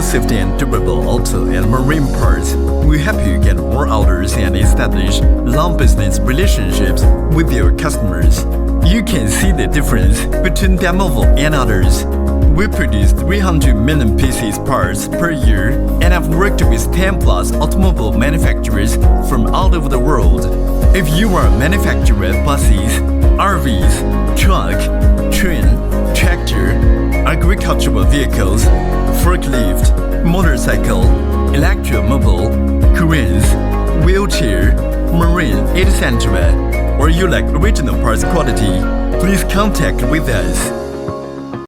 safety and durable auto and marine parts, we help you get more orders and establish long business relationships with your customers. You can see the difference between DAMAVO and others. We produce 300 million pieces parts per year and have worked with 10 plus automobile manufacturers from all over the world. If you are a manufacturer of buses, RVs, truck, train, tractor, agricultural vehicles, forklift, motorcycle, electromobile, cranes, wheelchair, marine, etc., or you like original parts quality, please contact with us.